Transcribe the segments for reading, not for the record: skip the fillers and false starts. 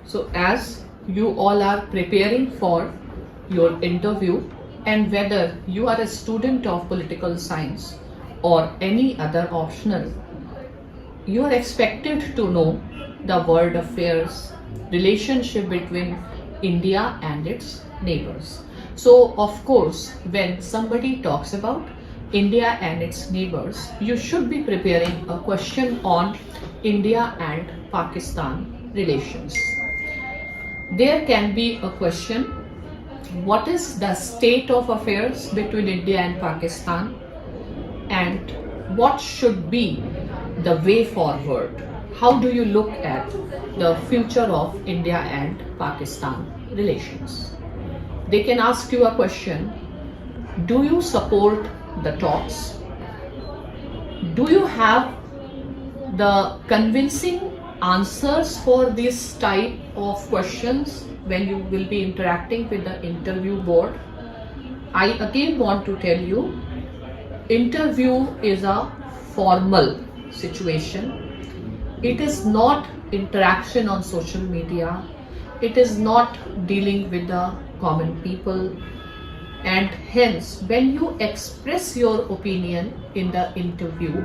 So, as you all are preparing for your interview, and whether you are a student of political science or any other optional, you are expected to know the world affairs, relationship between India and its neighbors. So, of course, when somebody talks about India and its neighbors, you should be preparing a question on India and Pakistan relations. There can be a question: what is the state of affairs between India and Pakistan, and what should be the way forward? How do you look at the future of India and Pakistan relations? They can ask you a question: do you support the talks? Do you have the convincing answers for this type of questions when you will be interacting with the interview board? I again want to tell you, interview is a formal situation. It is not interaction on social media. It is not dealing with the common people. And hence, when you express your opinion in the interview,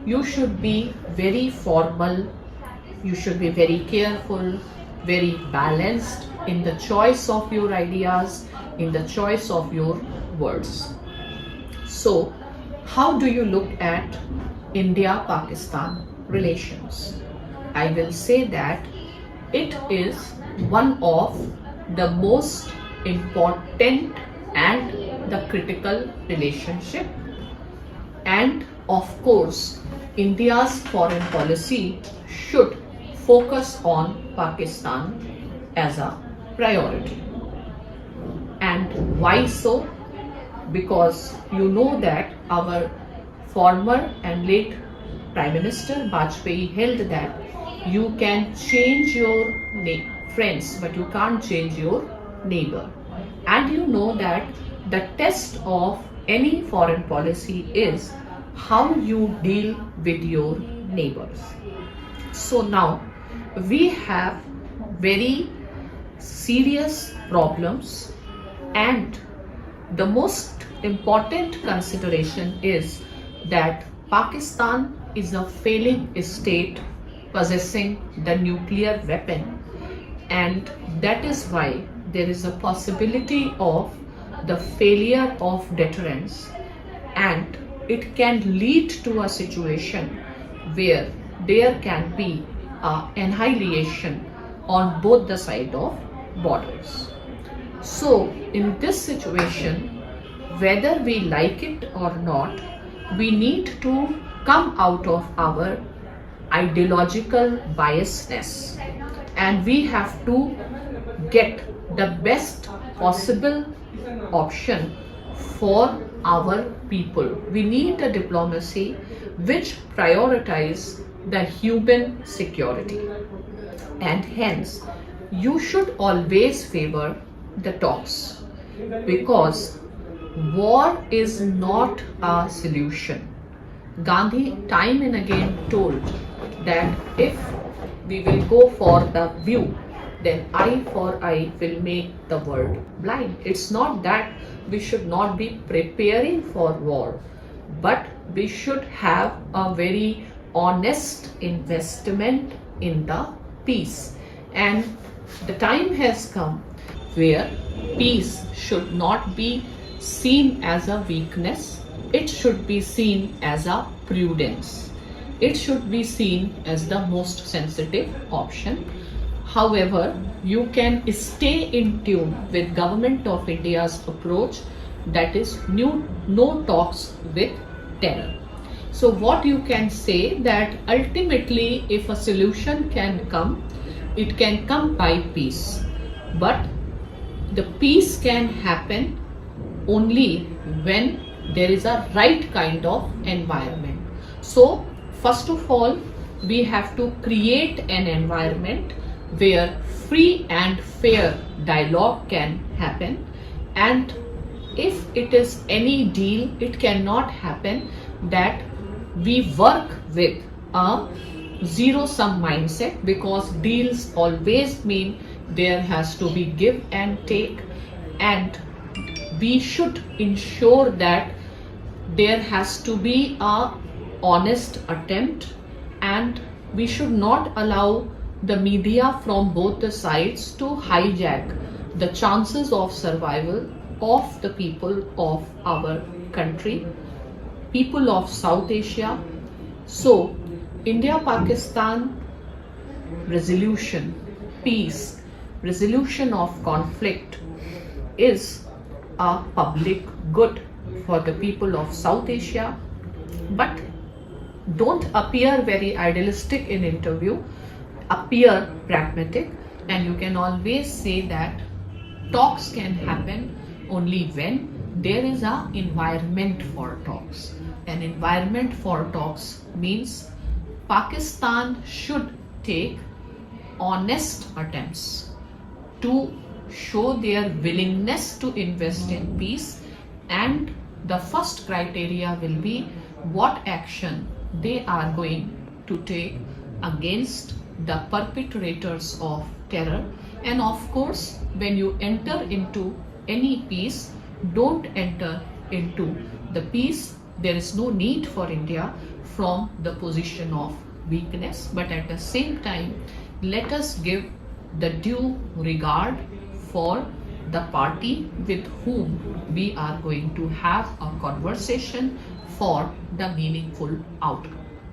you should be very formal, you should be very careful, very balanced in the choice of your ideas, in the choice of your words. So, how do you look at India-Pakistan relations? I will say that it is one of the most important and the critical relationship, and of course India's foreign policy should focus on Pakistan as a priority. And why so? Because you know that our former and late Prime Minister Vajpayee held that you can change your friends but you can't change your neighbor. And you know that the test of any foreign policy is how you deal with your neighbors. So now we have very serious problems, and the most important consideration is that Pakistan is a failing state possessing the nuclear weapon, and that is why there is a possibility of the failure of deterrence, and it can lead to a situation where there can be annihilation on both the side of borders. So in this situation, whether we like it or not, we need to come out of our ideological biasness, and we have to get the best possible option for our people. We need a diplomacy which prioritize the human security, and hence you should always favor the talks, because war is not a solution. Gandhi time and again told that if we will go for the view, then eye for eye will make the world blind. It's not that we should not be preparing for war, but we should have a very honest investment in the peace. And the time has come where peace should not be seen as a weakness, it should be seen as a prudence. It should be seen as the most sensitive option. However, you can stay in tune with Government of India's approach, that is no talks with terror. So what you can say that ultimately if a solution can come, it can come by peace. But the peace can happen only when there is a right kind of environment. So first of all, we have to create an environment where free and fair dialogue can happen, and if it is any deal, it cannot happen that we work with a zero sum mindset, because deals always mean there has to be give and take, and we should ensure that there has to be a honest attempt, and we should not allow the media from both the sides to hijack the chances of survival of the people of our country, people of South Asia. So, India Pakistan resolution, peace, resolution of conflict is a public good for the people of South Asia. But don't appear very idealistic in interview, appear pragmatic, and you can always say that talks can happen only when there is an environment for talks. An environment for talks means Pakistan should take honest attempts to show their willingness to invest in peace, and the first criteria will be what action they are going to take against the perpetrators of terror. And of course, when you enter into any peace, don't enter into the peace. There is no need for India from the position of weakness, but at the same time, let us give the due regard for the party with whom we are going to have a conversation for the meaningful outcome.